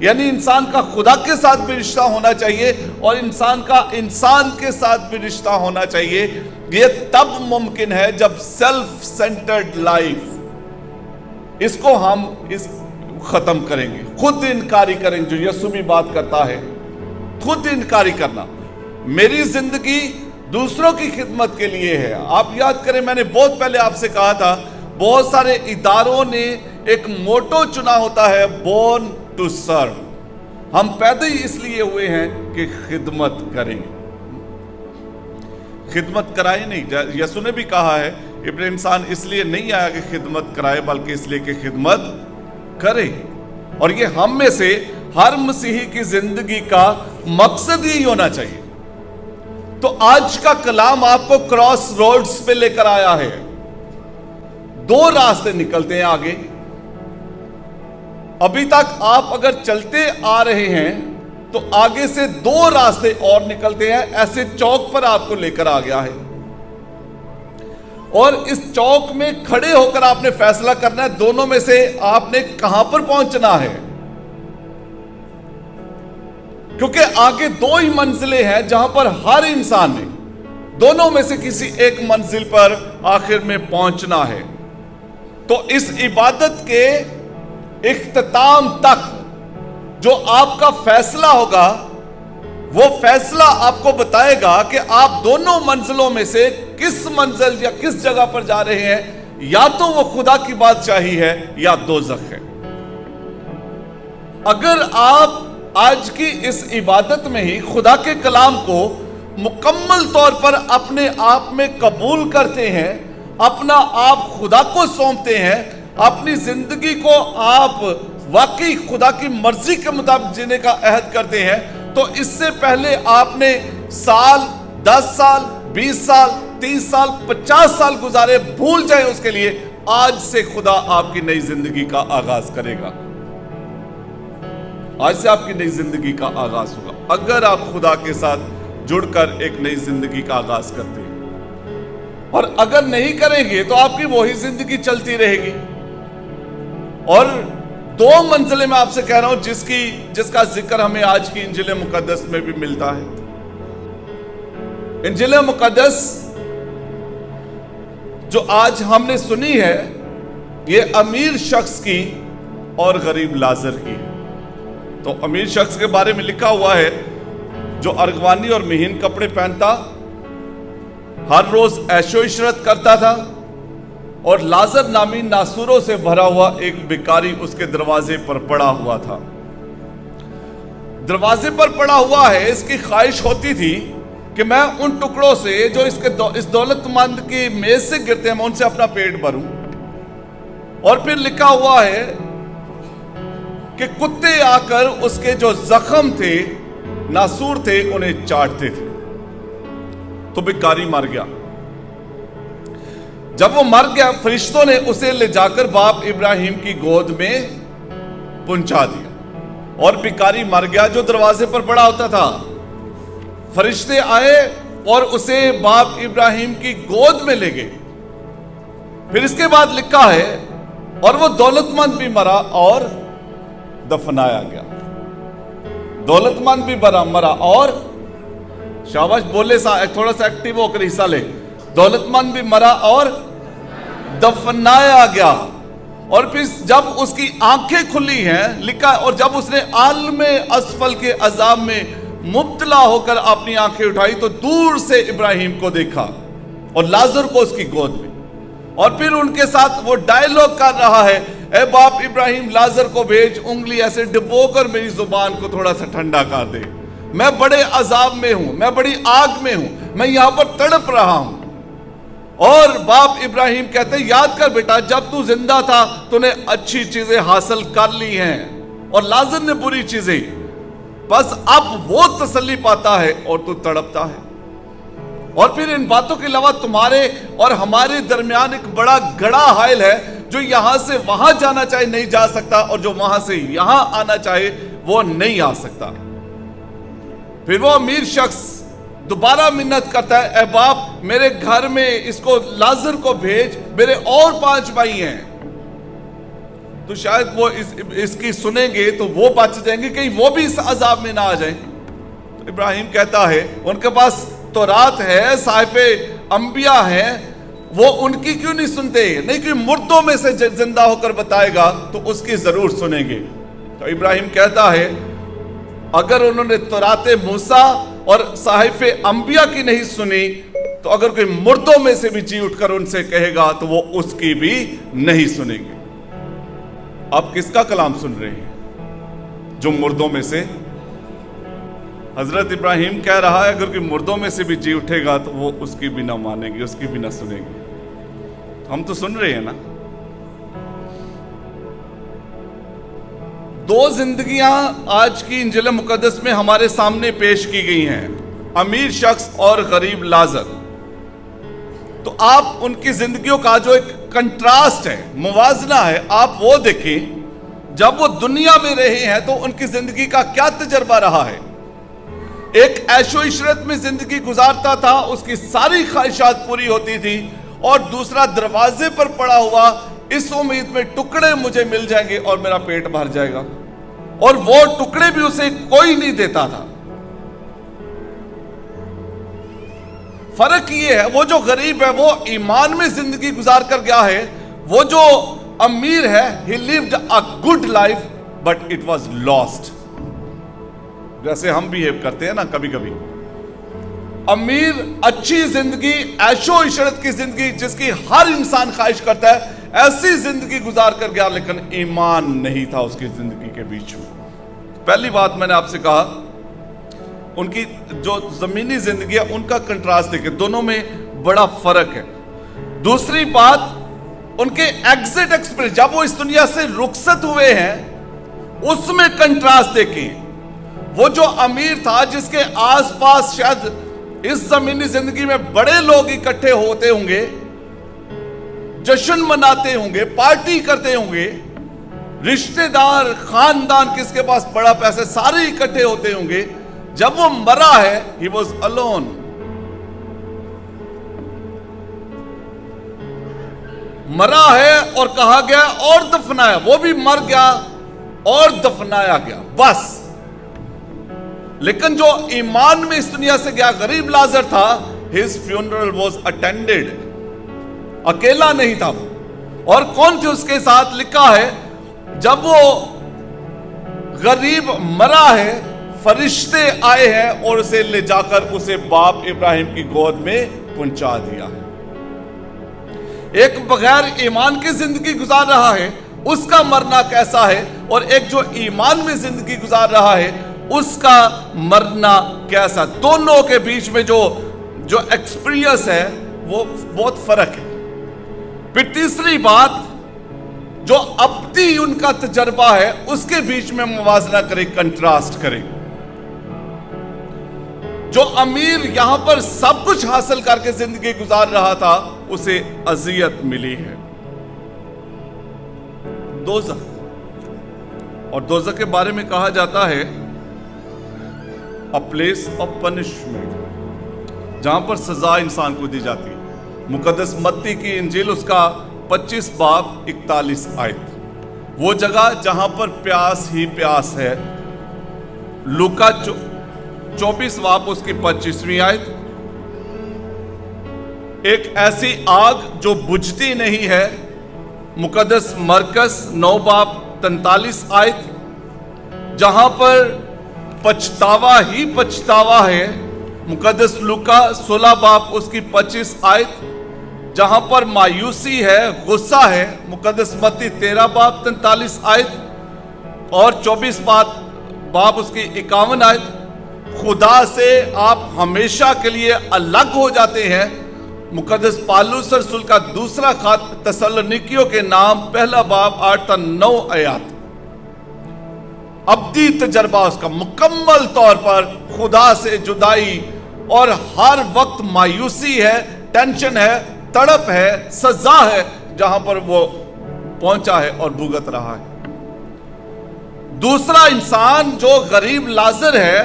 یعنی انسان کا خدا کے ساتھ بھی رشتہ ہونا چاہیے اور انسان کا انسان کے ساتھ بھی رشتہ ہونا چاہیے. یہ تب ممکن ہے جب سیلف سینٹرڈ لائف اس کو ہم ختم کریں گے. خود انکاری کریں گے, جو یسوع بھی بات کرتا ہے, خود انکاری کرنا. میری زندگی دوسروں کی خدمت کے لیے ہے. آپ یاد کریں, میں نے بہت پہلے آپ سے کہا تھا, بہت سارے اداروں نے ایک موٹو چنا ہوتا ہے, بورن ٹو سرو. ہم پیدا ہی اس لیے ہوئے ہیں کہ خدمت کریں, خدمت کرائے نہیں. یسوع نے بھی کہا ہے ابن انسان اس لیے نہیں آیا کہ خدمت کرائے, بلکہ اس لیے کہ خدمت کرے. اور یہ ہم میں سے ہر مسیحی کی زندگی کا مقصد ہی ہونا چاہیے. تو آج کا کلام آپ کو کراس روڈز پہ لے کر آیا ہے. دو راستے نکلتے ہیں آگے. ابھی تک آپ اگر چلتے آ رہے ہیں تو آگے سے دو راستے اور نکلتے ہیں. ایسے چوک پر آپ کو لے کر آ گیا ہے, اور اس چوک میں کھڑے ہو کر آپ نے فیصلہ کرنا ہے دونوں میں سے آپ نے کہاں پر پہنچنا ہے. کیونکہ آگے دو ہی منزلیں ہیں جہاں پر ہر انسان نے دونوں میں سے کسی ایک منزل پر آخر میں پہنچنا ہے. تو اس عبادت کے اختتام تک جو آپ کا فیصلہ ہوگا, وہ فیصلہ آپ کو بتائے گا کہ آپ دونوں منزلوں میں سے کس منزل یا کس جگہ پر جا رہے ہیں. یا تو وہ خدا کی بادشاہی ہے یا دوزخ ہے. اگر آپ آج کی اس عبادت میں ہی خدا کے کلام کو مکمل طور پر اپنے آپ میں قبول کرتے ہیں, اپنا آپ خدا کو سونپتے ہیں, اپنی زندگی کو آپ واقعی خدا کی مرضی کے مطابق جینے کا عہد کرتے ہیں, تو اس سے پہلے آپ نے سال, 10 سال, 20 سال, 30 سال, 50 سال گزارے, بھول جائیں اس کے لیے. آج سے خدا آپ کی نئی زندگی کا آغاز کرے گا. آج سے آپ کی نئی زندگی کا آغاز ہوگا اگر آپ خدا کے ساتھ جڑ کر ایک نئی زندگی کا آغاز کرتے ہیں. اور اگر نہیں کریں گے تو آپ کی وہی زندگی چلتی رہے گی. اور دو منزلیں میں آپ سے کہہ رہا ہوں جس کا ذکر ہمیں آج کی انجیل مقدس میں بھی ملتا ہے. انجیل مقدس جو آج ہم نے سنی ہے, یہ امیر شخص کی اور غریب لازر کی ہے. تو امیر شخص کے بارے میں لکھا ہوا ہے جو ارغوانی اور مہین کپڑے پہنتا, ہر روز عیش و عشرت کرتا تھا, اور لازر نامی ناسوروں سے بھرا ہوا ایک بیکاری اس کے دروازے پر پڑا ہوا تھا. دروازے پر پڑا ہوا ہے, اس کی خواہش ہوتی تھی کہ میں ان ٹکڑوں سے جو اس دولت مند کی میز سے گرتے ہیں, میں ان سے اپنا پیٹ بھروں. اور پھر لکھا ہوا ہے کہ کتے آ کر اس کے جو زخم تھے, ناسور تھے, انہیں چاٹتے تھے. تو بیکاری مر گیا. جب وہ مر گیا, فرشتوں نے اسے لے جا کر باپ ابراہیم کی گود میں پہنچا دیا, اور بیکاری مر گیا جو دروازے پر پڑا ہوتا تھا. فرشتے آئے اور اسے باپ ابراہیم کی گود میں لے گئے. پھر اس کے بعد لکھا ہے, اور وہ دولت مند بھی مرا اور دفنایا گیا. دولت مند بھی مرا اور, شاباش, بولے تھوڑا سا ایکٹیو ہو کر حصہ لے. دولت مند بھی مرا اور دفنایا گیا. اور پھر جب اس کی آنکھیں کھلی ہیں, لکھا, اور جب اس نے عالم اسفل کے عذاب میں مبتلا ہو کر اپنی آنکھیں اٹھائی تو دور سے ابراہیم کو دیکھا اور لازر کو اس کی گود میں. اور پھر ان کے ساتھ وہ ڈائیلاگ کر رہا ہے, اے باپ ابراہیم, لازر کو بھیج, انگلی ایسے ڈبو کر میری زبان کو تھوڑا سا ٹھنڈا کر دے. میں بڑے عذاب میں ہوں, میں بڑی آگ میں ہوں, میں یہاں پر تڑپ رہا ہوں. اور باپ ابراہیم کہتے ہیں, یاد کر بیٹا, جب تو زندہ تھا تو نے اچھی چیزیں حاصل کر لی ہیں, اور لازر نے بری چیزیں. بس اب وہ تسلی پاتا ہے اور تو تڑپتا ہے. اور پھر ان باتوں کے علاوہ تمہارے اور ہمارے درمیان ایک بڑا گڑھا حائل ہے, جو یہاں سے وہاں جانا چاہے نہیں جا سکتا, اور جو وہاں سے یہاں آنا چاہے وہ نہیں آ سکتا. پھر وہ امیر شخص دوبارہ منت کرتا ہے, اے باپ, میرے گھر میں اس کو لازر کو بھیج, میرے اور 5 بھائی ہیں. تو شاید وہ اس کی سنیں گے تو وہ بچ جائیں گے, کہیں وہ بھی اس عذاب میں نہ آ جائیں. تو ابراہیم کہتا ہے ان کے پاس تورات ہے, صحائف انبیاء ہیں, وہ ان کی کیوں نہیں سنتے؟ نہیں کہ مردوں میں سے زندہ ہو کر بتائے گا تو اس کی ضرور سنیں گے. تو ابراہیم کہتا ہے اگر انہوں نے تورات موسیٰ اور صحائف انبیاء کی نہیں سنی تو اگر کوئی مردوں میں سے بھی جی اٹھ کر ان سے کہے گا تو وہ اس کی بھی نہیں سنیں گے. آپ کس کا کلام سن رہے ہیں؟ جو مردوں میں سے. حضرت ابراہیم کہہ رہا ہے اگر کوئی مردوں میں سے بھی جی اٹھے گا تو وہ اس کی بھی نہ مانیں گے, اس کی بھی نہ سنیں گے. ہم تو سن رہے ہیں نا. دو زندگیاں آج کی انجیل مقدس میں ہمارے سامنے پیش کی گئی ہیں, امیر شخص اور غریب لازر. تو آپ ان کی زندگیوں کا جو ایک کنٹراسٹ ہے, موازنہ ہے, آپ وہ دیکھیں. جب وہ دنیا میں رہے ہیں تو ان کی زندگی کا کیا تجربہ رہا ہے. ایک عیش و عشرت میں زندگی گزارتا تھا, اس کی ساری خواہشات پوری ہوتی تھی, اور دوسرا دروازے پر پڑا ہوا اس امید میں ٹکڑے مجھے مل جائیں گے اور میرا پیٹ بھر جائے گا, اور وہ ٹکڑے بھی اسے کوئی نہیں دیتا تھا. فرق یہ ہے وہ جو غریب ہے وہ ایمان میں زندگی گزار کر گیا ہے, وہ جو امیر ہے he lived a good life but it was lost. جیسے ہم بیہیو کرتے ہیں نا کبھی کبھی. امیر اچھی زندگی, عیش و عشرت کی زندگی جس کی ہر انسان خواہش کرتا ہے, ایسی زندگی گزار کر گیا لیکن ایمان نہیں تھا اس کی زندگی کے بیچ میں. پہلی بات میں نے آپ سے کہا ان کی جو زمینی زندگی ہے ان کا کنٹراسٹ دیکھیں, دونوں میں بڑا فرق ہے. دوسری بات ان کے ایگزٹ ایکسپیرینس, جب وہ اس دنیا سے رخصت ہوئے ہیں اس میں کنٹراسٹ دیکھیں. وہ جو امیر تھا جس کے آس پاس شاید اس زمینی زندگی میں بڑے لوگ اکٹھے ہوتے ہوں گے, جشن مناتے ہوں گے, پارٹی کرتے ہوں گے, رشتہ دار خاندان کس کے پاس بڑا پیسہ, سارے اکٹھے ہوتے ہوں گے. جب وہ مرا ہے he was alone. مرا ہے اور کہا گیا اور دفنایا, وہ بھی مر گیا اور دفنایا گیا بس. لیکن جو ایمان میں اس دنیا سے گیا غریب لازر تھا, his funeral was attended. اکیلا نہیں تھا وہ, اور کون تھے اس کے ساتھ؟ لکھا ہے جب وہ غریب مرا ہے فرشتے آئے ہیں اور اسے لے جا کر اسے باپ ابراہیم کی گود میں پہنچا دیا ہے. ایک بغیر ایمان کی زندگی گزار رہا ہے اس کا مرنا کیسا ہے, اور ایک جو ایمان میں زندگی گزار رہا ہے اس کا مرنا کیسا. دونوں کے بیچ میں جو ایکسپیرینس ہے وہ بہت فرق ہے. پھر تیسری بات جو ابدی ان کا تجربہ ہے اس کے بیچ میں موازنہ کریں, کنٹراسٹ کریں. جو امیر یہاں پر سب کچھ حاصل کر کے زندگی گزار رہا تھا اسے اذیت ملی ہے. دوزخ, اور دوزخ کے بارے میں کہا جاتا ہے a place of punishment, جہاں پر سزا انسان کو دی جاتی ہے. مقدس متی کی انجیل اس کا 25 باب 41 آیت, وہ جگہ جہاں پر پیاس ہی پیاس ہے. لوکا 24 باب اس کی 25ویں آیت, ایک ایسی آگ جو بجھتی نہیں ہے. مقدس مرکز 9 باب 43 آیت, جہاں پر پچھتاوا ہی پچھتاوا ہے. مقدس لوکا 16 باب اس کی 25 آیت, جہاں پر مایوسی ہے, غصہ ہے. مقدس متی 13 باب 43 آیت اور 24 باب اس کی 51 آیت, خدا سے آپ ہمیشہ کے لیے الگ ہو جاتے ہیں. مقدس پالوس رسول کا دوسرا خط تسلونیکیوں کے نام 1 باب 8 تا 9 آیات. ابدی تجربہ اس کا مکمل طور پر خدا سے جدائی, اور ہر وقت مایوسی ہے, ٹینشن ہے, تڑپ ہے, سزا ہے, جہاں پر وہ پہنچا ہے اور بھگت رہا ہے. دوسرا انسان جو غریب لازر ہے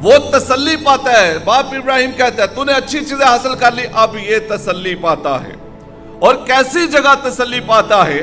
وہ تسلی پاتا ہے. باپ ابراہیم کہتا ہے تو نے اچھی چیزیں حاصل کر لی, اب یہ تسلی پاتا ہے. اور کیسی جگہ تسلی پاتا ہے؟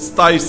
27